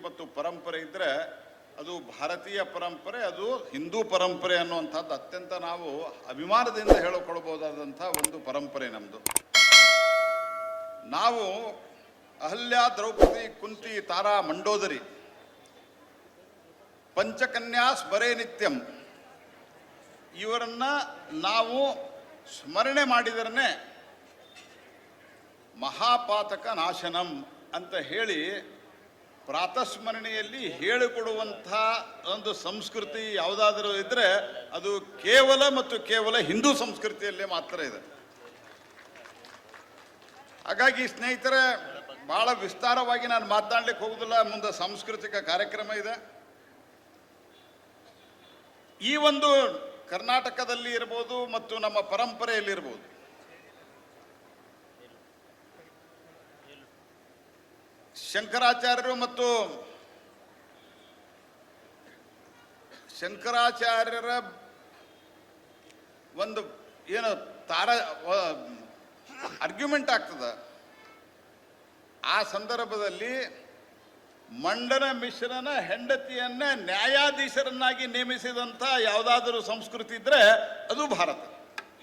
ಮತ್ತು ಪರಂಪರೆ ಇದ್ದರೆ ಅದು ಭಾರತೀಯ ಪರಂಪರೆ, ಅದು ಹಿಂದೂ ಪರಂಪರೆ ಅನ್ನುವಂಥದ್ದು ಅತ್ಯಂತ ನಾವು ಅಭಿಮಾನದಿಂದ ಹೇಳಿಕೊಳ್ಬಹುದಾದಂಥ ಒಂದು ಪರಂಪರೆ ನಮ್ಮದು. ನಾವು ಅಹಲ್ಯ, ದ್ರೌಪದಿ, ಕುಂತಿ, ತಾರಾ, ಮಂಡೋದರಿ, ಪಂಚಕನ್ಯಾಸ್ ಬರೇ ನಿತ್ಯಂ ಇವರನ್ನು ನಾವು ಸ್ಮರಣೆ ಮಾಡಿದರೆ ಮಹಾಪಾತಕ ನಾಶನಂ ಅಂತ ಹೇಳಿ ಪ್ರಾತಸ್ಮರಣೆಯಲ್ಲಿ ಹೇಳಿಕೊಡುವಂಥ ಒಂದು ಸಂಸ್ಕೃತಿ ಯಾವುದಾದರೂ ಇದ್ದರೆ ಅದು ಕೇವಲ ಮತ್ತು ಕೇವಲ ಹಿಂದೂ ಸಂಸ್ಕೃತಿಯಲ್ಲೇ ಮಾತ್ರ ಇದೆ. ಹಾಗಾಗಿ ಸ್ನೇಹಿತರೆ, ಭಾಳ ವಿಸ್ತಾರವಾಗಿ ನಾನು ಮಾತನಾಡಲಿಕ್ಕೆ ಹೋಗೋದಿಲ್ಲ, ಮುಂದೆ ಸಾಂಸ್ಕೃತಿಕ ಕಾರ್ಯಕ್ರಮ ಇದೆ. ಈ ಒಂದು ಕರ್ನಾಟಕದಲ್ಲಿ ಇರ್ಬೋದು ಮತ್ತು ನಮ್ಮ ಪರಂಪರೆಯಲ್ಲಿರ್ಬೋದು ಶಂಕರಾಚಾರ್ಯರು ಮತ್ತು ಶಂಕರಾಚಾರ್ಯರ ಒಂದು ಏನು ಆರ್ಗ್ಯುಮೆಂಟ್ ಆಗ್ತದೆ. ಆ ಸಂದರ್ಭದಲ್ಲಿ ಮಂಡನ ಮಿಶ್ರನ ಹೆಂಡತಿಯನ್ನ ನ್ಯಾಯಾಧೀಶರನ್ನಾಗಿ ನೇಮಿಸಿದಂಥ ಯಾವುದಾದರೂ ಸಂಸ್ಕೃತಿ ಇದ್ದರೆ ಅದು ಭಾರತ.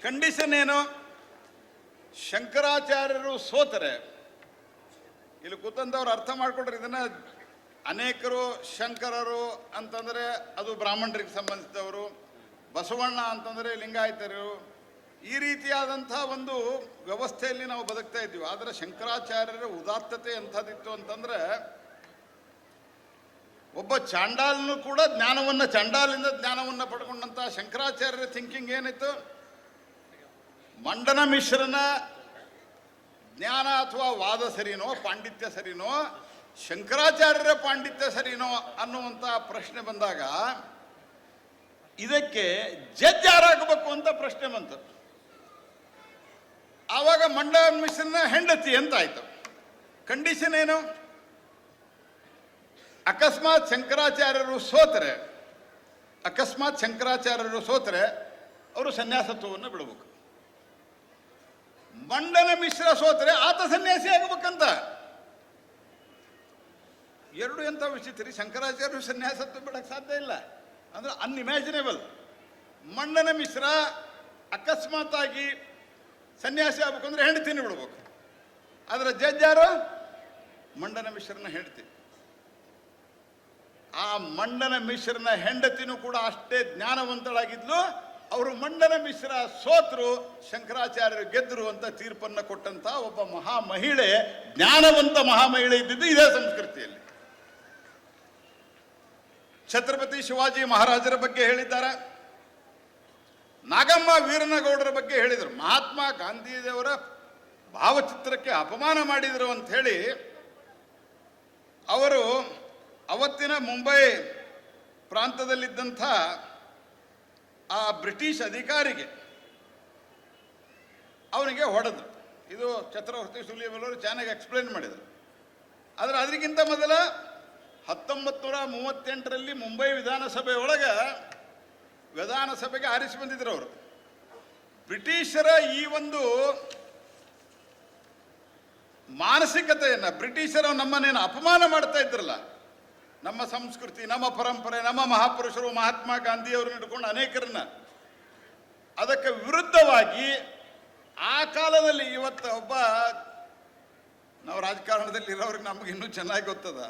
ಕಂಡೀಷನ್ ಏನು? ಶಂಕರಾಚಾರ್ಯರು ಸೋತರೆ, ಇಲ್ಲಿ ಕೂತಂದವ್ರು ಅರ್ಥ ಮಾಡ್ಕೊಂಡ್ರೆ ಇದನ್ನ ಅನೇಕರು ಶಂಕರರು ಅಂತಂದರೆ ಅದು ಬ್ರಾಹ್ಮಣರಿಗೆ ಸಂಬಂಧಿಸಿದವರು, ಬಸವಣ್ಣ ಅಂತಂದರೆ ಲಿಂಗಾಯತರು, ಈ ರೀತಿಯಾದಂಥ ಒಂದು ವ್ಯವಸ್ಥೆಯಲ್ಲಿ ನಾವು ಬದುಕ್ತಾ ಇದ್ದೀವಿ. ಆದರೆ ಶಂಕರಾಚಾರ್ಯರ ಉದಾತ್ತತೆ ಎಂಥದಿತ್ತು ಅಂತಂದರೆ, ಒಬ್ಬ ಚಾಂಡಾಲನು ಕೂಡ ಚಾಂಡಾಲಿಂದ ಜ್ಞಾನವನ್ನು ಪಡ್ಕೊಂಡಂಥ ಶಂಕರಾಚಾರ್ಯರ ಥಿಂಕಿಂಗ್ ಏನಿತ್ತು? ಮಂಡನ ಮಿಶ್ರನ ಜ್ಞಾನ ಅಥವಾ ವಾದ ಸರಿನೋ, ಪಾಂಡಿತ್ಯ ಸರಿನೋ, ಶಂಕರಾಚಾರ್ಯರ ಪಾಂಡಿತ್ಯ ಸರಿನೋ ಅನ್ನುವಂಥ ಪ್ರಶ್ನೆ ಬಂದಾಗ ಇದಕ್ಕೆ ಜಡ್ಜ್ ಯಾರಾಗಬೇಕು ಅಂತ ಪ್ರಶ್ನೆ ಬಂತು. ಆವಾಗ ಮಂಡನ ಮಿಶ್ರನ ಹೆಂಡತಿ ಅಂತ ಆಯ್ತು. ಕಂಡೀಷನ್ ಏನು? ಅಕಸ್ಮಾತ್ ಶಂಕರಾಚಾರ್ಯರು ಸೋತರೆ ಅವರು ಸನ್ಯಾಸತ್ವವನ್ನು ಬಿಡಬೇಕು. ಮಂಡನ ಮಿಶ್ರ ಸೋತರೆ ಆತ ಸನ್ಯಾಸಿ ಆಗಬೇಕಂತ. ಎರಡು ಎಂಥ ವಿಚಿತ್ರ. ಶಂಕರಾಚಾರ್ಯರು ಸನ್ಯಾಸತ್ವ ಬಿಡಕ್ಕೆ ಸಾಧ್ಯ ಇಲ್ಲ, ಅಂದ್ರೆ ಅನ್ಇಮ್ಯಾಜಿನೇಬಲ್. ಮಂಡನ ಮಿಶ್ರ ಅಕಸ್ಮಾತ್ ಆಗಿ ಸನ್ಯಾಸಿ ಆಗ್ಬೇಕಂದ್ರೆ ಹೆಂಡತಿನ ಬಿಡ್ಬೇಕು. ಆದರೆ ಜಡ್ಜ್ ಯಾರು? ಮಂಡನ ಮಿಶ್ರನ ಹೆಂಡತಿ. ಆ ಮಂಡನ ಮಿಶ್ರನ ಹೆಂಡತಿನೂ ಕೂಡ ಅಷ್ಟೇ ಜ್ಞಾನವಂತಳಾಗಿದ್ಲು. ಅವರು ಮಂಡನ ಮಿಶ್ರ ಸೋತರು, ಶಂಕರಾಚಾರ್ಯರು ಗೆದ್ದರು ಅಂತ ತೀರ್ಪನ್ನು ಕೊಟ್ಟಂತ ಒಬ್ಬ ಮಹಾಮಹಿಳೆ, ಜ್ಞಾನವಂತ ಮಹಾಮಹಿಳೆ ಇದ್ದಿದ್ದು ಇದೇ ಸಂಸ್ಕೃತಿಯಲ್ಲಿ. ಛತ್ರಪತಿ ಶಿವಾಜಿ ಮಹಾರಾಜರ ಬಗ್ಗೆ ಹೇಳಿದ್ದಾರೆ, ನಾಗಮ್ಮ ವೀರನಗೌಡರ ಬಗ್ಗೆ ಹೇಳಿದರು. ಮಹಾತ್ಮ ಗಾಂಧಿಯವರ ಭಾವಚಿತ್ರಕ್ಕೆ ಅಪಮಾನ ಮಾಡಿದರು ಅಂತ ಹೇಳಿ ಅವರು ಅವತ್ತಿನ ಮುಂಬೈ ಪ್ರಾಂತದಲ್ಲಿದ್ದಂಥ ಆ ಬ್ರಿಟಿಷ್ ಅಧಿಕಾರಿಗೆ ಅವನಿಗೆ ಹೊಡೆದ್ರು. ಇದು ಛತ್ರವರ್ತಿ ಸುಲಿಯವರು ಚೆನ್ನಾಗಿ ಎಕ್ಸ್ಪ್ಲೇನ್ ಮಾಡಿದರು. ಆದರೆ ಅದಕ್ಕಿಂತ ಮೊದಲ 1938ರಲ್ಲಿ ಮುಂಬೈ ವಿಧಾನಸಭೆ ಒಳಗೆ ವಿಧಾನಸಭೆಗೆ ಆರಿಸಿ ಬಂದಿದ್ರು ಅವರು. ಬ್ರಿಟಿಷರ ಈ ಒಂದು ಮಾನಸಿಕತೆಯನ್ನು, ಬ್ರಿಟಿಷರು ನಮ್ಮನ್ನೇನು ಅಪಮಾನ ಮಾಡ್ತಾ ಇದ್ರಲ್ಲ, ನಮ್ಮ ಸಂಸ್ಕೃತಿ, ನಮ್ಮ ಪರಂಪರೆ, ನಮ್ಮ ಮಹಾಪುರುಷರು, ಮಹಾತ್ಮ ಗಾಂಧಿಯವ್ರನ್ನ ಹಿಡ್ಕೊಂಡು ಅನೇಕರನ್ನ, ಅದಕ್ಕೆ ವಿರುದ್ಧವಾಗಿ ಆ ಕಾಲದಲ್ಲಿ, ಇವತ್ತು ಒಬ್ಬ ನಾವು ರಾಜಕಾರಣದಲ್ಲಿ ಇರೋರಿಗೆ ನಮಗೆ ಇನ್ನೂ ಚೆನ್ನಾಗಿ ಗೊತ್ತದ,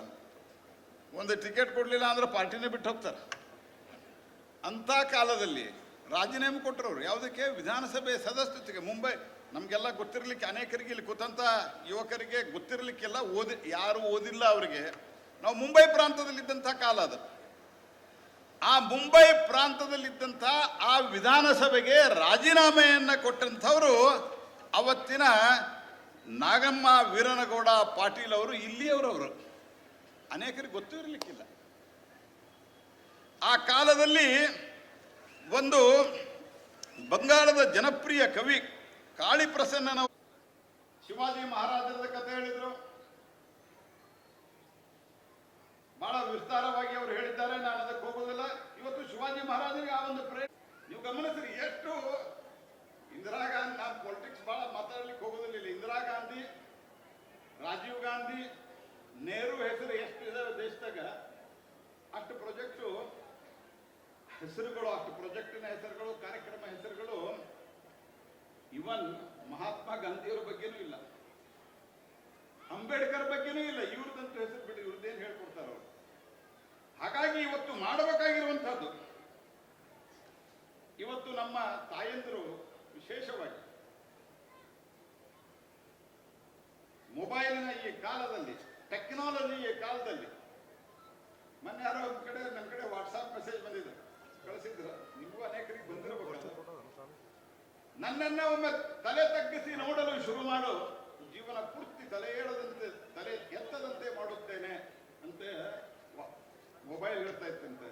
ಒಂದು ಟಿಕೆಟ್ ಕೊಡಲಿಲ್ಲ ಅಂದ್ರೆ ಪಾರ್ಟಿನೇ ಬಿಟ್ಟು ಹೋಗ್ತಾರೆ. ಅಂಥ ಕಾಲದಲ್ಲಿ ರಾಜೀನಾಮೆ ಕೊಟ್ಟರವ್ರು. ಯಾವುದಕ್ಕೆ? ವಿಧಾನಸಭೆ ಸದಸ್ಯತೆಗೆ. ಮುಂಬೈ ನಮಗೆಲ್ಲ ಗೊತ್ತಿರಲಿಕ್ಕೆ, ಅನೇಕರಿಗೆ ಇಲ್ಲಿ ಕೂತಂಥ ಯುವಕರಿಗೆ ಗೊತ್ತಿರಲಿಕ್ಕೆಲ್ಲ, ಯಾರು ಓದಿಲ್ಲ ಅವರಿಗೆ. ನಾವು ಮುಂಬೈ ಪ್ರಾಂತದಲ್ಲಿದ್ದಂಥ ಕಾಲ ಅದು. ಆ ಮುಂಬೈ ಪ್ರಾಂತದಲ್ಲಿದ್ದಂಥ ಆ ವಿಧಾನಸಭೆಗೆ ರಾಜೀನಾಮೆಯನ್ನು ಕೊಟ್ಟಂಥವರು ಅವತ್ತಿನ ನಾಗಮ್ಮ ವೀರನಗೌಡ ಪಾಟೀಲ್ ಅವರು. ಇಲ್ಲಿಯವರವರು, ಅನೇಕರಿಗೆ ಗೊತ್ತೂ ಇರಲಿಕ್ಕಿಲ್ಲ. ಆ ಕಾಲದಲ್ಲಿ ಒಂದು ಬಂಗಾಳದ ಜನಪ್ರಿಯ ಕವಿ ಕಾಳಿಪ್ರಸನ್ನನವರು ಶಿವಾಜಿ ಮಹಾರಾಜರ ಕಥೆ ಹೇಳಿದರು. ಬಹಳ ವಿಸ್ತಾರವಾಗಿ ಅವರು ಹೇಳಿದ್ದಾರೆ, ನಾನು ಅದಕ್ಕೆ ಹೋಗೋದಿಲ್ಲ. ಇವತ್ತು ಶಿವಾಜಿ ಮಹಾರಾಜರಿಗೆ ಆ ಒಂದು ನೀವು ಗಮನಿಸ್ರಿ, ಎಷ್ಟು ಇಂದಿರಾ ಗಾಂಧಿ, ನಾನು ಪೊಲಿಟಿಕ್ಸ್ ಬಹಳ ಮಾತಾಡ್ಲಿಕ್ಕೆ ಹೋಗೋದಿಲ್ಲ. ಇಂದಿರಾ ಗಾಂಧಿ, ರಾಜೀವ್ ಗಾಂಧಿ, ನೆಹರು ಹೆಸರು ಎಷ್ಟು ಇದಾವೆ ದೇಶದಾಗ. ಹೆಸರುಗಳು, ಅಷ್ಟು ಪ್ರಾಜೆಕ್ಟಿನ ಹೆಸರುಗಳು, ಕಾರ್ಯಕ್ರಮ ಹೆಸರುಗಳು ಇವನ್ ಮಹಾತ್ಮ ಗಾಂಧಿಯವರ ಬಗ್ಗೆನೂ ಇಲ್ಲ, ಅಂಬೇಡ್ಕರ್ ಬಗ್ಗೆನೂ ಇಲ್ಲ. ಇವ್ರದಂತೂ ಹೆಸರು ಬಿಟ್ಟು ಇವ್ರದ್ದೇನು ಹೇಳ್ಕೊಡ್ತಾರ ಅವರು. ಹಾಗಾಗಿ ಇವತ್ತು ಮಾಡಬೇಕಾಗಿರುವಂತಹದ್ದು, ಇವತ್ತು ನಮ್ಮ ತಾಯಂದಿರು ವಿಶೇಷವಾಗಿ ಮೊಬೈಲಿನ ಈ ಕಾಲದಲ್ಲಿ, ಟೆಕ್ನಾಲಜಿಯ ಕಾಲದಲ್ಲಿ, ಮೊನ್ನೆ ಯಾರೋ ಒಂದ್ ಕಡೆ ನನ್ನ ಕಡೆ ವಾಟ್ಸಾಪ್ ಮೆಸೇಜ್ ಬಂದಿದೆ, ಕಳಿಸಿದ್ರ, ನಿಮಗೂ ಅನೇಕರಿಗೆ ಬಂದಿರಬೇಕು. ನನ್ನನ್ನೇ ಒಮ್ಮೆ ತಲೆ ತಗ್ಗಿಸಿ ನೋಡಲು ಶುರು ಮಾಡು, ಜೀವನ ಪೂರ್ತಿ ತಲೆ ಏಳದಂತೆ, ತಲೆ ಎತ್ತದಂತೆ ಮಾಡುತ್ತೇನೆ ಅಂತ ಮೊಬೈಲ್ ಹೇಳ್ತಾ ಇತ್ತಂತೆ.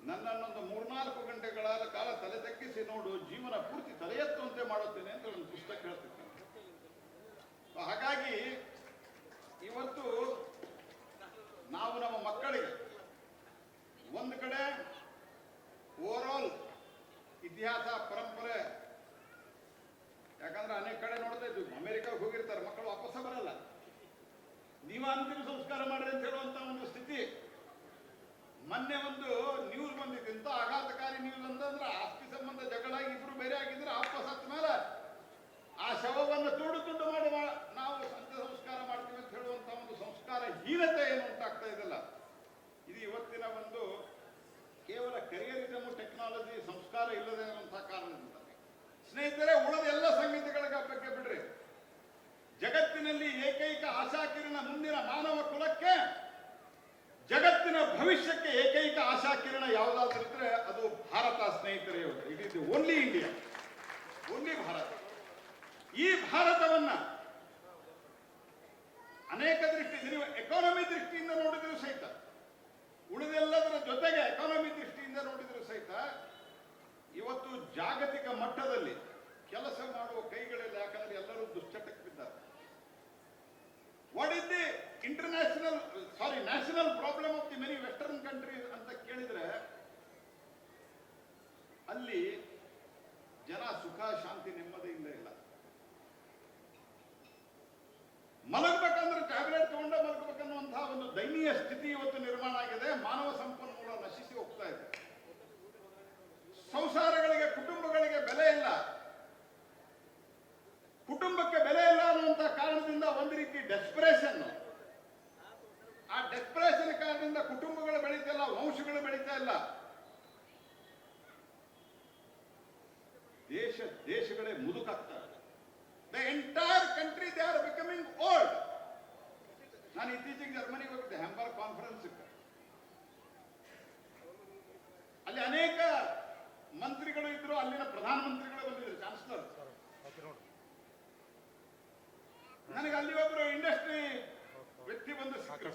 ನನ್ನನ್ನೊಂದು 3-4 ಗಂಟೆಗಳ ಕಾಲ ತಲೆ ತಗ್ಗಿಸಿ ನೋಡು, ಜೀವನ ಪೂರ್ತಿ ತಲೆ ಎತ್ತುವಂತೆ ಮಾಡುತ್ತೇನೆ ಅಂತ ಒಂದು ಪುಸ್ತಕ ಹೇಳ್ತಿತ್ತು. ಹಾಗಾಗಿ ಇವತ್ತು ನಾವು ನಮ್ಮ ಮಕ್ಕಳಿಗೆ ಒಂದು ಕಡೆ ಓವರ್ ಇತಿಹಾಸ, ಪರಂಪರೆ, ಯಾಕಂದ್ರೆ ಅನೇಕ ಕಡೆ ನೋಡ್ತಾ ಇದ್ವಿ, ಅಮೆರಿಕಾಗೆ ಹೋಗಿರ್ತಾರೆ ಮಕ್ಕಳು, ವಾಪಸ್ಸ ಬರಲ್ಲ. ನೀವು ಅಂತಿಮ ಸಂಸ್ಕಾರ ಮಾಡ್ರಿ ಅಂತ ಹೇಳುವಂತ ಒಂದು ಸ್ಥಿತಿ. ಮೊನ್ನೆ ಒಂದು ನ್ಯೂಸ್ ಬಂದಿತ್ತು, ಇಂಥ ಆಘಾತಕಾರಿ ನ್ಯೂಸ್ ಅಂತಂದ್ರೆ ಆಸ್ತಿ ಸಂಬಂಧ ಜಗಳಾಗಿ ಇಬ್ರು ಬೇರೆ ಆಗಿದ್ರೆ ವಾಪಸ್ ಹತ್ತ ಮೇಲೆ ಆ ಶವವನ್ನು ತುಂಡು ಮಾಡಿ ನಾವು ಅಂತ್ಯ ಸಂಸ್ಕಾರ ಮಾಡ್ತೀವಿ ಅಂತ ಹೇಳುವಂತ ಒಂದು ಸಂಸ್ಕಾರ ಹೀನತೆ ಏನು ಉಂಟಾಗ್ತಾ ಇದೆಯಲ್ಲ, ಇದು ಇವತ್ತಿನ ಒಂದು ಕೇವಲ ಕರಿಯರಿಸಮ್, ಟೆಕ್ನಾಲಜಿ, ಸಂಸ್ಕಾರ ಇಲ್ಲದೆ ಇರುವಂತಹ ಕಾರಣದಿಂದ. ಸ್ನೇಹಿತರೆ, ಉಳಿದ ಎಲ್ಲ ಸಂಗತಿಗಳ ಬಗ್ಗೆ ಬಿಡ್ರಿ, ಜಗತ್ತಿನಲ್ಲಿ ಏಕೈಕ ಆಶಾಕಿರಣ ಮುಂದಿನ ಮಾನವ ಕುಲಕ್ಕೆ, ಜಗತ್ತಿನ ಭವಿಷ್ಯಕ್ಕೆ ಏಕೈಕ ಆಶಾಕಿರಣ ಯಾವುದಾದ್ರೂ ಇದ್ರೆ ಅದು ಭಾರತ. ಸ್ನೇಹಿತರೆ, it is only India, only Bharat. ಈ ಭಾರತವನ್ನ ಅನೇಕ ದೃಷ್ಟಿಯಿಂದ, ನೀವು ಎಕಾನಮಿ ದೃಷ್ಟಿಯಿಂದ ನೋಡಿದ್ರು ಸಹಿತ, ಉಳಿದೆಲ್ಲದರ ಜೊತೆಗೆ ಎಕಾನಮಿ ದೃಷ್ಟಿಯಿಂದ ನೋಡಿದ್ರು ಸಹಿತ, ಇವತ್ತು ಜಾಗತಿಕ ಮಟ್ಟದಲ್ಲಿ ಕೆಲಸ ಮಾಡುವ ಕೈಗಳಿಲ್ಲ. ಯಾಕಂದ್ರೆ ಎಲ್ಲರೂ ದುಶ್ಚಟಕ್ಕೆ ಬಿದ್ದಾರೆ. What is the national problem of the many western countries ಅಂತ ಕೇಳಿದ್ರೆ, ಅಲ್ಲಿ ಜನ ಸುಖ, ಶಾಂತಿ, ನೆಮ್ಮದಿಯಿಂದ ಇಲ್ಲ. ಮಲಗಬೇಕಂದ್ರೆ ಟ್ಯಾಬ್ಲೆಟ್ ತಗೊಂಡ ಮಲಗಬೇಕನ್ನುವಂತಹ ಒಂದು ದಯನೀಯ ಸ್ಥಿತಿ ಇವತ್ತು ನಿರ್ಮಾಣ ಆಗಿದೆ. ಮಾನವ ಸಂಪನ್ಮೂಲ ನಶಿಸಿ ಹೋಗ್ತಾ ಇದೆ. ಸಂಸಾರಗಳಿಗೆ, ಕುಟುಂಬಗಳಿಗೆ ಬೆಲೆ ಇಲ್ಲ. ಕುಟುಂಬಕ್ಕೆ ಬೆಲೆ ಇಲ್ಲ ಅನ್ನುವಂತಹ ಕಾರಣದಿಂದ ಒಂದು ರೀತಿ ಡೆಸ್ಪರೇಷನ್. ಆ ಡೆಸ್ಪರೇಷನ್ ಕಾರಣದಿಂದ ಕುಟುಂಬಗಳು ಬೆಳೀತಾ ಇಲ್ಲ, ವಂಶಗಳು ಬೆಳೀತಾ ಇಲ್ಲ. ದೇಶಗಳೇ ಮುದುಕಾಗ್ತವೆ. The entire country, they are becoming old. ನಾನು ಇತ್ತೀಚೆಗೆ ಜರ್ಮನಿಗೆ ಹೋಗಿದ್ದೆ, ಹ್ಯಾಂಬರ್ಗ್ ಕಾನ್ಫರೆನ್ಸ್. ಅಲ್ಲಿ ಅನೇಕ ಮಂತ್ರಿಗಳು ಇದ್ರು, ಅಲ್ಲಿನ ಪ್ರಧಾನಮಂತ್ರಿಗಳು ಬಂದಿದ್ರು, ಚಾನ್ಸಲರ್. ನನಗೆ ಅಲ್ಲಿ ಒಬ್ಬರು ಇಂಡಸ್ಟ್ರಿ ವ್ಯಕ್ತಿ ಬಂದು ಸಿಕ್ಕರು.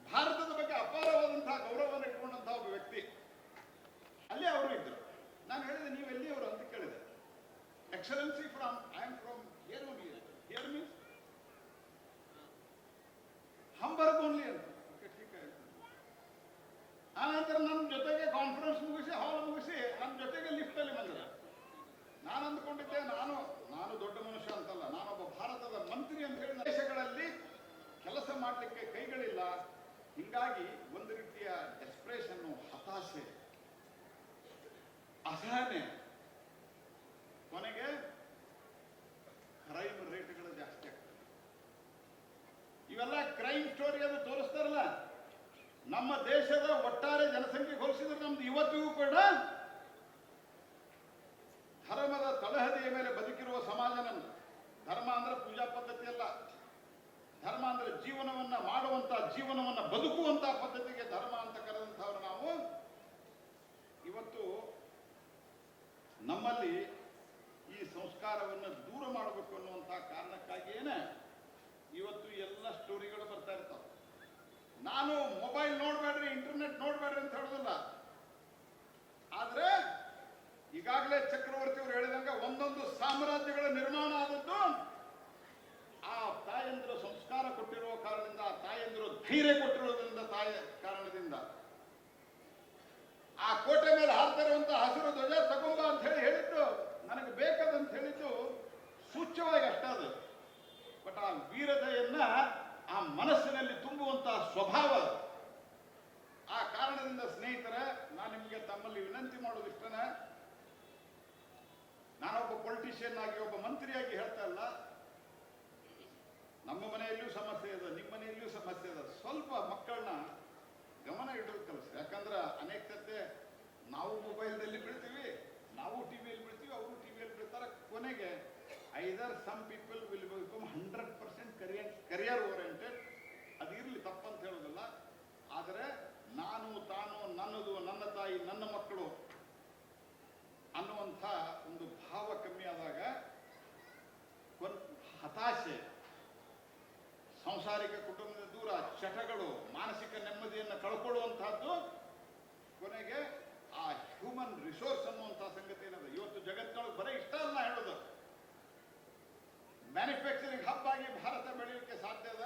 ಭಾರತದ ಬಗ್ಗೆ ಅಪಾರವಾದಂತಹ ಗೌರವವನ್ನು ಇಟ್ಕೊಂಡಂತಹ ಒಬ್ಬ ವ್ಯಕ್ತಿ ಅಲ್ಲಿ ಅವರು ಇದ್ರು. ನಾನು ಹೇಳಿದೆ, ನೀವು ಎಲ್ಲಿಯವರು ಅಂತ ಕೇಳಿದೆ. Excellency, I am from here only. Here means Hamburg only. ಆನಂತರ ನನ್ನ ಜೊತೆಗೆ ಕಾನ್ಫರೆನ್ಸ್ ಮುಗಿಸಿ, ಹಾಲ್ ಮುಗಿಸಿ, ನನ್ನ ಜೊತೆಗೆ ಲಿಫ್ಟ್ ಅಲ್ಲಿ ಬಂದಿಲ್ಲ. ನಾನು ಅಂದ್ಕೊಂಡಿದ್ದೆ, ನಾನು ದೊಡ್ಡ ಮನುಷ್ಯ ಅಂತಲ್ಲ, ನಾನೊಬ್ಬ ಭಾರತದ ಮಂತ್ರಿ ಅಂತ ಹೇಳಿ. ದೇಶಗಳಲ್ಲಿ ಕೆಲಸ ಮಾಡಲಿಕ್ಕೆ ಕೈಗಳಿಲ್ಲ. ಹಿಂಗಾಗಿ ಒಂದು ರೀತಿಯ ಡೆಸ್ಪರೇಷನ್, ಹತಾಶೆ, ಅಸಹನೆ, ಕೊನೆಗೆ ಕ್ರೈಮ್ ರೇಟ್ಗಳು ಜಾಸ್ತಿ ಆಗ್ತದೆ. ಇವೆಲ್ಲ ಕ್ರೈಮ್ ಸ್ಟೋರಿ ಅದು ತೋರಿಸ್ತಾರಲ್ಲ. ನಮ್ಮ ದೇಶದ ಒಟ್ಟಾರೆ ಜನಸಂಖ್ಯೆ ಹೋಲಿಸಿದ್ರೆ ನಮ್ದು ಇವತ್ತಿಗೂ ಕೂಡ ಧರ್ಮದ ತಳಹದಿಯ ಮೇಲೆ ಬದುಕಿರುವ ಸಮಾಜ ನಮ್ದು. ಧರ್ಮ ಅಂದ್ರೆ ಪೂಜಾ ಪದ್ಧತಿ ಅಲ್ಲ. ಧರ್ಮ ಅಂದ್ರೆ ಜೀವನವನ್ನ ಮಾಡುವಂತ, ಜೀವನವನ್ನ ಬದುಕುವಂತ ಪದ್ಧತಿಗೆ ಧರ್ಮ ಅಂತ ಕರೆದಂತವ್ರು ನಾವು. ಇವತ್ತು ನಮ್ಮಲ್ಲಿ ಈ ಸಂಸ್ಕಾರವನ್ನು ದೂರ ಮಾಡಬೇಕು ಅನ್ನುವಂತಹ ಕಾರಣಕ್ಕಾಗಿಯೇನೆ ಇವತ್ತು ಎಲ್ಲ ಸ್ಟೋರಿಗಳು ಬರ್ತಾ ಇರ್ತಾವೆ. ನಾನು ಮೊಬೈಲ್ ನೋಡ್ಬೇಡ್ರಿ, ಇಂಟರ್ನೆಟ್ ನೋಡ್ಬೇಡ್ರಿ ಅಂತ ಹೇಳೋದಿಲ್ಲ. ಆದ್ರೆ ಈಗಾಗಲೇ ಚಕ್ರವರ್ತಿ ಅವರು ಹೇಳಿದಂಗೆ ಒಂದೊಂದು ಸಾಮ್ರಾಜ್ಯಗಳ ನಿರ್ಮಾಣ ಆದದ್ದು ಆ ತಾಯಂದಿರು ಸಂಸ್ಕಾರ ಕೊಟ್ಟಿರುವ ಕಾರಣದಿಂದ, ಆ ತಾಯಂದಿರು ಧೈರ್ಯ ಕೊಟ್ಟಿರೋದ್ರಿಂದ, ಕಾರಣದಿಂದ. ಆ ಕೋಟೆ ಮೇಲೆ ಹಾರ್ತಾ ಇರುವಂತಹ ಹಸಿರು ಧ್ವಜ ತಗೊಂಬ ಅಂತ ಹೇಳಿದ್ದು ನನಗೆ ಬೇಕಾದಂತ ಹೇಳಿದ್ದು ಸೂಚ್ಯವಾಗಿ ಅಷ್ಟಾದ. ಬಟ್ ಆ ವೀರತೆಯನ್ನ ಆ ಮನಸ್ಸಿನಲ್ಲಿ ತುಂಬುವಂತಹ ಸ್ವಭಾವ, ಆ ಕಾರಣದಿಂದ ಮಾಡೋದು ಇಷ್ಟನೇ? ನಾನೊಬ್ಬ ಪೊಲಿಟಿಷಿಯನ್ ಆಗಿ ಒಬ್ಬ ಮಂತ್ರಿಯಾಗಿ ಹೇಳ್ತಾ ಇಲ್ಲ. ನಮ್ಮ ಮನೆಯಲ್ಲೂ ಸಮಸ್ಯೆ ಇದೆ, ನಿಮ್ಮ ಮನೆಯಲ್ಲೂ ಸಮಸ್ಯೆ ಇದೆ. ಸ್ವಲ್ಪ ಮಕ್ಕಳನ್ನ ಗಮನ ಇಡೋದು ಕಲಿಸಿ. ಯಾಕಂದ್ರೆ ಅನೇಕ ಸತ್ಯ ನಾವು ಮೊಬೈಲ್ದಲ್ಲಿ ಬೀಳ್ತೀವಿ, ನಾವು ಟಿವಿಯಲ್ಲಿ ಬೀಳ್ತೀವಿ, ಅವರು ಟಿವಿಯಲ್ಲಿ ಬೀಳ್ತಾರೆ. ಕೊನೆಗೆ either some people will become 100% career oriented. ಅದಿರಲಿ, ತಪ್ಪಂತ ಹೇಳೋದಿಲ್ಲ. ಆದರೆ ನಾನು ತಾನು ನನ್ನದು, ನನ್ನ ತಾಯಿ, ನನ್ನ ಮಕ್ಕಳು ಅನ್ನುವಂಥ ಒಂದು ಭಾವ ಕಮ್ಮಿ ಆದಾಗ ಹತಾಶೆ, ಸಂಸಾರಿಕ ಕುಟುಂಬದ ದೂರ, ಚಟಗಳು, ಮಾನಸಿಕ ನೆಮ್ಮದಿಯನ್ನು ಕಳ್ಕೊಳ್ಳುವಂತಹದ್ದು, ಕೊನೆಗೆ ಆ ಹ್ಯೂಮನ್ ರಿಸೋರ್ಸ್ ಅನ್ನುವಂಥ ಸಂಗತಿ ಏನದ ಇವತ್ತು ಜಗತ್ತಿನೊಳಗೆ ಬರೀ ಇಷ್ಟ ಅಲ್ಲ ಹೇಳೋದು. ಮ್ಯಾನುಫ್ಯಾಕ್ಚರಿಂಗ್ ಹಬ್ ಆಗಿ ಭಾರತ ಬೆಳೆಯಲಿಕ್ಕೆ ಸಾಧ್ಯ ಅದ.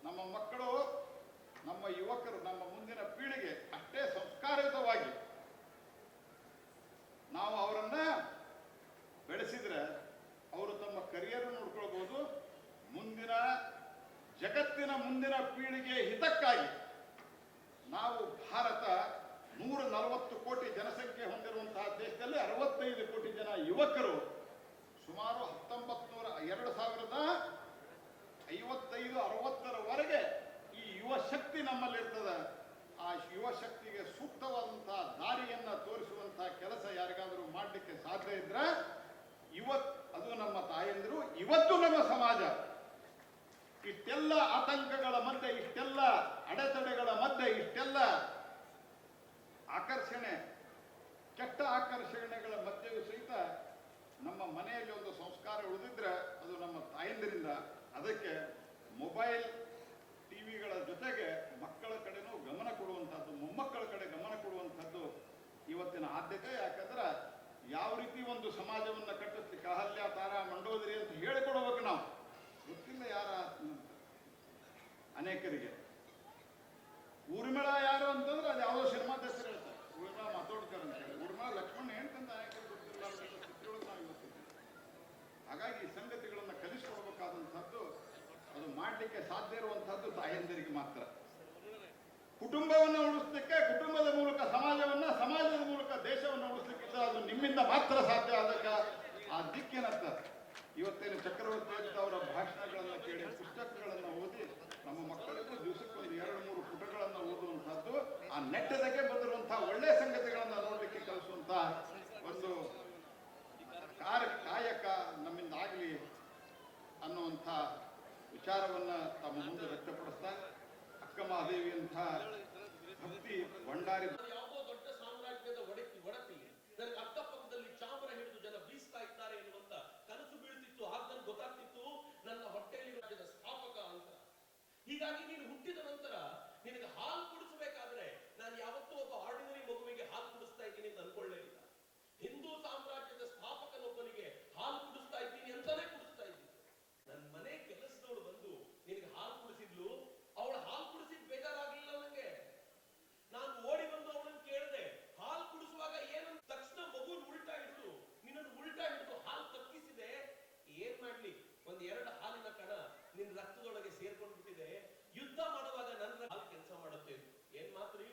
ನಮ್ಮ ಮಕ್ಕಳು, ನಮ್ಮ ಯುವಕರು, ನಮ್ಮ ಮುಂದಿನ ಪೀಳಿಗೆ ಅಷ್ಟೇ ಸಂಸ್ಕಾರಯುತವಾಗಿ ನಾವು ಅವರನ್ನ ಬೆಳೆಸಿದ್ರೆ ಅವರು ತಮ್ಮ ಕರಿಯರ್ ನೋಡ್ಕೊಳ್ಬಹುದು. ಮುಂದಿನ ಜಗತ್ತಿನ ಮುಂದಿನ ಪೀಳಿಗೆ ಹಿತಕ್ಕಾಗಿ ನಾವು ಭಾರತ 140 ಕೋಟಿ ಜನಸಂಖ್ಯೆ ಹೊಂದಿರುವಂತಹ ದೇಶದಲ್ಲಿ 65 ಕೋಟಿ ಜನ ಯುವಕರು, ಸುಮಾರು 2055-60ರವರೆಗೆ ಈ ಯುವ ಶಕ್ತಿ ನಮ್ಮಲ್ಲಿರ್ತದೆ. ಆ ಯುವ ಶಕ್ತಿಗೆ ಸೂಕ್ತವಾದಂತಹ ದಾರಿಯನ್ನ ತೋರಿಸುವಂತಹ ಕೆಲಸ ಯಾರಿಗಾದರೂ ಮಾಡಲಿಕ್ಕೆ ಸಾಧ್ಯ ಇದ್ರೆ ಅದು ನಮ್ಮ ತಾಯಂದಿರು, ಇವತ್ತು ನಮ್ಮ ಸಮಾಜ. ಇಷ್ಟೆಲ್ಲ ಆತಂಕಗಳ ಮಧ್ಯೆ, ಇಷ್ಟೆಲ್ಲ ಅಡೆತಡೆಗಳ ಮಧ್ಯೆ, ಇಷ್ಟೆಲ್ಲ ಆಕರ್ಷಣೆ, ಕೆಟ್ಟ ಆಕರ್ಷಣೆಗಳ ಮಧ್ಯೆಯೂ ಸಹಿತ ನಮ್ಮ ಮನೆಯಲ್ಲಿ ಒಂದು ಸಂಸ್ಕಾರ ಉಳಿದಿದ್ರೆ ಅದು ನಮ್ಮ ತಾಯಂದಿರಿಂದ. ಅದಕ್ಕೆ ಮೊಬೈಲ್ ಟಿವಿಗಳ ಜೊತೆಗೆ ಮಕ್ಕಳ ಕಡೆನೂ ಗಮನ ಕೊಡುವಂಥದ್ದು, ಮೊಮ್ಮಕ್ಕಳ ಕಡೆ ಗಮನ ಕೊಡುವಂಥದ್ದು ಇವತ್ತಿನ ಆದ್ಯತೆ. ಯಾಕಂದ್ರೆ ಯಾವ ರೀತಿ ಒಂದು ಸಮಾಜವನ್ನು ಕಟ್ಟಿಸ್ಲಿಕ್ಕೆ ಅಹಲ್ಯ, ತಾರಾ, ಮಂಡೋದರಿ ಅಂತ ಹೇಳಿಕೊಡ್ಬೇಕು ನಾವು. ಗೊತ್ತಿಲ್ಲ ಯಾರ ಅನೇಕರಿಗೆ. ಊರ್ಮಿಳ ಯಾರು ಅಂತಂದ್ರೆ ಅದು ಯಾವುದೋ ಸಿನಿಮಾದ ಹೆಸರು ಹೇಳ್ತಾರೆ, ಊರ್ಮಿಳ ಮಾತೋಡ್ಕರ್ ಅಂತ ಹೇಳಿ. ಊರ್ಮಿಳ ಲಕ್ಷ್ಮಣ ಹೇಳ್ತಂತ ಅನೇಕರು ಗೊತ್ತಿಲ್ಲ ಚಿತ್ರಗಳು ನಾವು ಇವತ್ತಿದ್ದೀವಿ. ಹಾಗಾಗಿ ಈ ಸಂಗತಿಗಳನ್ನು ಕಲಿಸಿಕೊಡ್ಬೇಕಾದಂಥದ್ದು, ಅದು ಮಾಡಲಿಕ್ಕೆ ಸಾಧ್ಯ ಇರುವಂತಹದ್ದು ತಾಯಂದಿರಿಗೆ ಮಾತ್ರ. ಕುಟುಂಬವನ್ನು ಉಳಿಸ್ಲಿಕ್ಕೆ, ಕುಟುಂಬದ ಮೂಲಕ ಸಮಾಜವನ್ನ, ಸಮಾಜದ ಮೂಲಕ ದೇಶವನ್ನು ಉಳಿಸ್ಲಿಕ್ಕಿಲ್ಲ, ಅದು ನಿಮ್ಮಿಂದ ಮಾತ್ರ ಸಾಧ್ಯ. ಅದಕ್ಕೆ ಆ ದಿಕ್ಕಿನತ್ತ ಇವತ್ತೇನು ಚಕ್ರವರ್ತಿ ಅಂತ ಅವರ ಭಾಷಣಗಳನ್ನು ಕೇಳಿ, ಪುಸ್ತಕಗಳನ್ನು ಓದಿ ನಮ್ಮ ಮಕ್ಕಳಿಗೂ ದಿವಸಕ್ಕೊಂದು 2-3 ಪುಟಗಳನ್ನು ಓದುವಂತಹದ್ದು, ಆ ನೆಟ್ಟದಕ್ಕೆ ಬಂದಿರುವಂತಹ ಒಳ್ಳೆಯ ಸಂಗತಿಗಳನ್ನು ನೋಡಲಿಕ್ಕೆ ಕಲಿಸುವಂತ ಒಂದು ಕಾಯಕ ನಮ್ಮಿಂದ ಆಗಲಿ ಅನ್ನುವಂಥ ವಿಚಾರವನ್ನ ತಮ್ಮ ಮುಂದೆ ವ್ಯಕ್ತಪಡಿಸ್ತಾ, ಅಕ್ಕ ಮಹಾದೇವಿ ಅಂತ ಭಕ್ತಿ ಭಂಡಾರಿ ಯಾವುದೋ ದೊಡ್ಡ ಸಾಮ್ರಾಜ್ಯದ ಒಡತಿ ನನಗೆ ಅಕ್ಕಪಕ್ಕದಲ್ಲಿ ಚಾಮರ ಹಿಡಿದು ಜನ ಬೀಸ್ತಾ ಇದ್ದಾರೆ ಎನ್ನುವಂತ ಕನಸು ಬೀಳ್ತಿತ್ತು. ಆಗ ನನಗೆ ಗೊತ್ತಾಗ್ತಿತ್ತು ನನ್ನ ಹೊಟ್ಟೆಯಲ್ಲಿ ರಾಜ್ಯದ ಸ್ಥಾಪಕ ಅಂತ. ಹೀಗಾಗಿ ನೀನು ಹುಟ್ಟಿದ ನಂತರ ನಿನಗೆ ಹಾಲು ಕುಡಿಸಬೇಕಾದ್ರೆ ನಾನು ಯಾವತ್ತೂ ಒಬ್ಬ ಆರ್ಡಿನರಿ ಮಗುವಿಗೆ ಹಾಲು ಕುಡಿಸ್ತಾ ಇದ್ದೀನಿ ಅಂತ ಅನ್ಕೊಳ್ಳೇ ಇಲ್ಲ. ಹಿಂದೂ ಸಾಮ್ರಾಜ್ಯದ ಸ್ಥಾಪಕನೊಬ್ಬನಿಗೆ ಹಾಲು ಕುಡಿಸ್ತಾ ಇದ್ದೀನಿ ಅಂತಾನೆ ಕುಡಿಸ್ತಾ ಇದ್ದೀನಿ. ನನ್ನ ಮನೆ ಕೆಲಸದವಳು ಬಂದು ನಿನಗೆ ಹಾಲು ಕುಡಿಸಿದ್ಲು, ಅವಳ ಹಾಲು ಕುಡಿಸಿದ್ ಬೇಜಾರಾಗ್ಲಿಲ್ಲ ನನಗೆ. ನಾನು ಓಡಿ ಬಂದು ಅವಳನ್ನು ಕೇಳಿದೆ, ಹಾಲು ಕುಡಿಸುವಾಗ ಏನಂತ. ತಕ್ಷಣ ಮಗು ಉಲ್ಟಾ ಹಿಡಿದು, ನಿನ್ನನ್ನು ಉಲ್ಟಾ ಹಿಡಿದು ಹಾಲು ತಕ್ಕಿಸಿದೆ. ಏನ್ ಮಾಡ್ಲಿ, 1-2 ಹಾಲಿನ ಕಣ ನಿನ್ನ ರಕ್ತದೊಳಗೆ ಸೇರ್ಕೊಂಡ್ಬಿಟ್ಟಿದೆ. ಯುದ್ಧ ಮಾಡುವಾಗ ನನ್ನ ಹಾಲು ಕೆಲಸ ಮಾಡುತ್ತೆ. ಏನ್ ಮಾತ್ರಿ,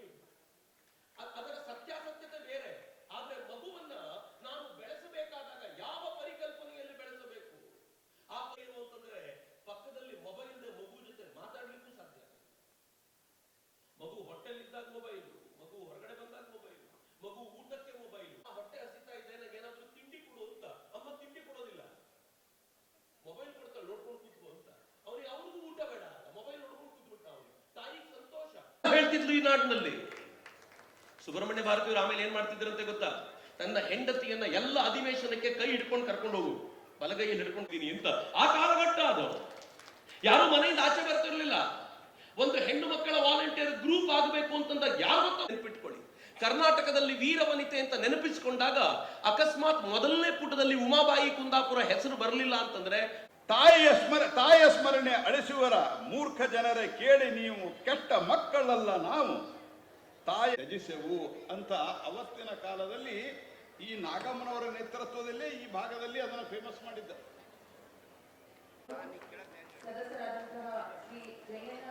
ಅದರ ಸತ್ಯಾಸತ್ಯತೆ ಬೇರೆ. ಆದ್ರೆ ಮಗುವನ್ನ ನಾನು ಬೆಳೆಸಬೇಕಾದಾಗ ಯಾವ ಪರಿಕಲ್ಪನೆಯಲ್ಲಿ ಬೆಳೆಸಬೇಕು ಆ ಏನು ಅಂತಂದ್ರೆ, ಪಕ್ಕದಲ್ಲಿ ಮೊಬೈಲ್ ಇದೆ, ಮಗು ಜೊತೆ ಮಾತಾಡ್ಲಿಕ್ಕೂ ಸಾಧ್ಯ. ಮಗು ಹೊಟ್ಟೆಲಿದ್ದಾಗ ಮೊಬೈಲು, ಮಗು ಹೊರಗಡೆ ಬಂದಾಗ ಮೊಬೈಲು, ಮಗು ಊಟಕ್ಕೆ ಮೊಬೈಲು. ಆ ಹೊಟ್ಟೆ ಹಸಿತಾ ಇದೆ, ನನಗೆ ಏನಾದ್ರೂ ತಿಂಡಿ ಕೊಡು ಅಂತ ಅಮ್ಮ ತಿಂಡಿ ಕೊಡೋದಿಲ್ಲ, ಮೊಬೈಲ್ ಕೊಡ್ತಾಳೆ, ನೋಡ್ಕೊಂಡು ಕೂತ್ಕೋ ಅಂತ. ಅವ್ರಿಗೆ ಅವ್ರಿಗೂ ಊಟ ಬೇಡ, ಮೊಬೈಲ್ ನೋಡ್ಕೊಂಡು ಕೂತ್ಬಿಟ್ಟ. ಅವ್ನು ತಾಯಿ ಸಂತೋಷ ಹೇಳ್ತಿದ್ಲು ಈ ನಾಡಿನಲ್ಲಿ. ಸುಬ್ರಹ್ಮಣ್ಯ ಭಾರತಿಯವರು ಆಮೇಲೆ ಏನ್ ಮಾಡ್ತಿದ್ರಂತೆ ಗೊತ್ತಾ? ತನ್ನ ಹೆಂಡತಿಯನ್ನ ಎಲ್ಲ ಅಧಿವೇಶನಕ್ಕೆ ಕೈ ಹಿಡ್ಕೊಂಡು ಕರ್ಕೊಂಡು ಹೋಗು, ಬಲಗೈಯಲ್ಲಿ ಹಿಡ್ಕೊಂಡಿದ್ದೀನಿ ಅಂತ. ಆ ಕಾಲಘಟ್ಟ ಅದು. ಯಾರು ಮನೆಯಿಂದ ಆಚೆ ಬರ್ತಿರ್ಲಿಲ್ಲ. ಒಂದು ಹೆಣ್ಣು ಮಕ್ಕಳ ವಾಲಂಟಿಯರ್ ಗ್ರೂಪ್ ಆಗಬೇಕು ಅಂತಂದಾಗ ಯಾವತ್ತೂ ನೆನಪಿಟ್ಕೊಳ್ಳಿ, ಕರ್ನಾಟಕದಲ್ಲಿ ವೀರವನಿತೆ ಅಂತ ನೆನಪಿಸಿಕೊಂಡಾಗ ಅಕಸ್ಮಾತ್ ಮೊದಲನೇ ಪುಟದಲ್ಲಿ ಉಮಾಬಾಯಿ ಕುಂದಾಪುರ ಹೆಸರು ಬರಲಿಲ್ಲ ಅಂತಂದ್ರೆ, ತಾಯಿಯ ಸ್ಮರಣೆ ಅಳಿಸುವರ ಮೂರ್ಖ ಜನರೇ ಕೇಳಿ ನೀವು, ಕೆಟ್ಟ ಮಕ್ಕಳಲ್ಲ ನಾವು ತಾಯಿ ತ್ಯಜಿಸೆವು ಅಂತ ಅವತ್ತಿನ ಕಾಲದಲ್ಲಿ ಈ ನಾಗಮ್ಮನವರ ನೇತೃತ್ವದಲ್ಲಿ ಈ ಭಾಗದಲ್ಲಿ ಅದನ್ನು ಫೇಮಸ್ ಮಾಡಿದ್ದ. ಸದಸ್ಯರಾದಂತಹ ಶ್ರೀ ಜಯಣ್ಣ